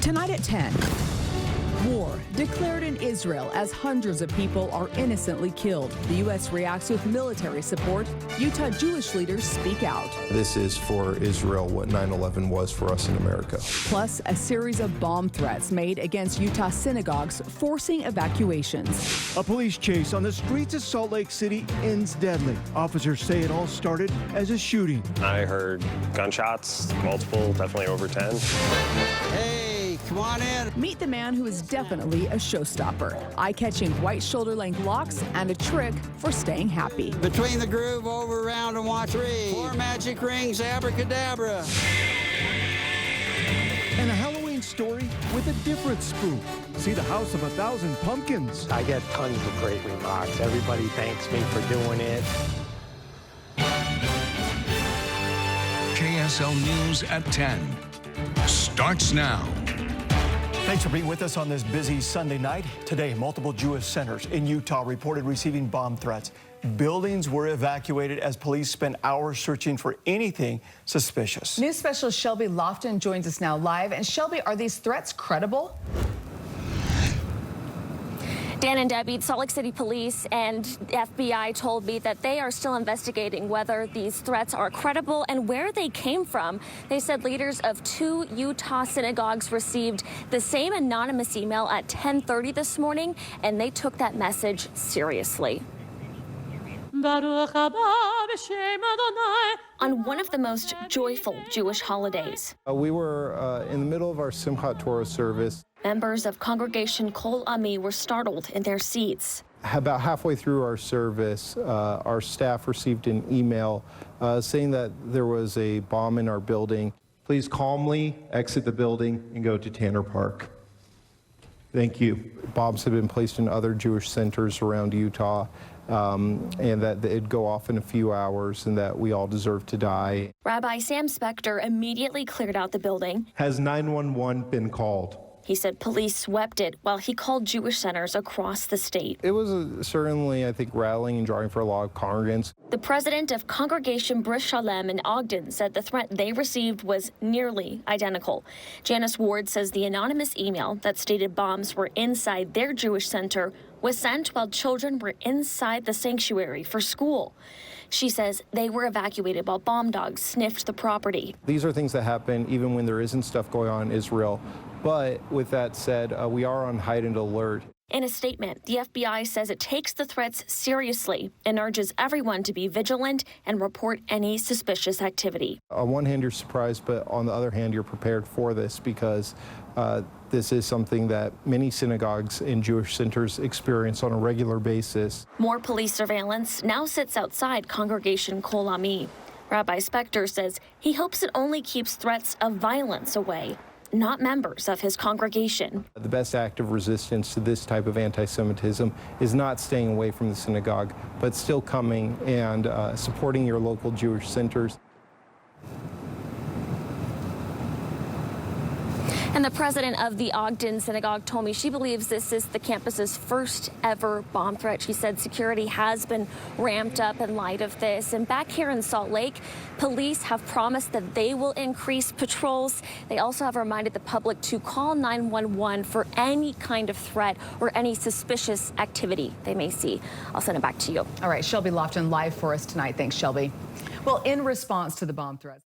Tonight at 10. War declared in Israel as hundreds of people are innocently killed. The U.S. reacts with military support. Utah Jewish leaders speak out. This is for Israel what 9/11 was for us in America. Plus, a series of bomb threats made against Utah synagogues, forcing evacuations. A police chase on the streets of Salt Lake City ends deadly. Officers say it all started as a shooting. I heard gunshots, multiple, definitely over 10. Hey, come on in. Meet the man who is definitely a showstopper. Eye-catching white shoulder-length locks and a trick for staying happy. Between the groove, over, around, and watch 3. 4 magic rings, abracadabra. And a Halloween story with a different spoof. See the House of 1,000 Pumpkins. I get tons of great remarks. Everybody thanks me for doing it. KSL News at 10 starts now. Thanks for being with us on this busy Sunday night. Today, multiple Jewish centers in Utah reported receiving bomb threats. Buildings were evacuated as police spent hours searching for anything suspicious. News specialist Shelby Lofton joins us now live. And Shelby, are these threats credible? Dan and Debbie, Salt Lake City Police and FBI told me that they are still investigating whether these threats are credible and where they came from. They said leaders of 2 Utah synagogues received the same anonymous email at 10:30 this morning, and they took that message seriously. On one of the most joyful Jewish holidays. We were in the middle of our Simchat Torah service. Members of Congregation Kol Ami were startled in their seats. About halfway through our service, our staff received an email saying that there was a bomb in our building. Please calmly exit the building and go to Tanner Park. Thank you. Bombs have been placed in other Jewish centers around Utah, and that it'd go off in a few hours and that we all deserve to die. Rabbi Sam Spector immediately cleared out the building. Has 911 been called? He said police swept it while he called Jewish centers across the state. It was certainly, I think, rallying and drawing for a lot of congregants. The president of Congregation Bris Shalem in Ogden said the threat they received was nearly identical. Janice Ward says the anonymous email that stated bombs were inside their Jewish center was sent while children were inside the sanctuary for school. She says they were evacuated while bomb dogs sniffed the property. These are things that happen even when there isn't stuff going on in Israel. But with that said, we are on heightened alert. In a statement, the FBI says it takes the threats seriously and urges everyone to be vigilant and report any suspicious activity. On one hand, you're surprised, but on the other hand, you're prepared for this because this is something that many synagogues and Jewish centers experience on a regular basis. More police surveillance now sits outside Congregation Kol Ami. Rabbi Spector says he hopes it only keeps threats of violence away, not members of his congregation. The best act of resistance to this type of anti-Semitism is not staying away from the synagogue, but still coming and supporting your local Jewish centers. And the president of the Ogden Synagogue told me she believes this is the campus's first ever bomb threat. She said security has been ramped up in light of this. And back here in Salt Lake, police have promised that they will increase patrols. They also have reminded the public to call 911 for any kind of threat or any suspicious activity they may see. I'll send it back to you. All right, Shelby Lofton live for us tonight. Thanks, Shelby. Well, in response to the bomb threats.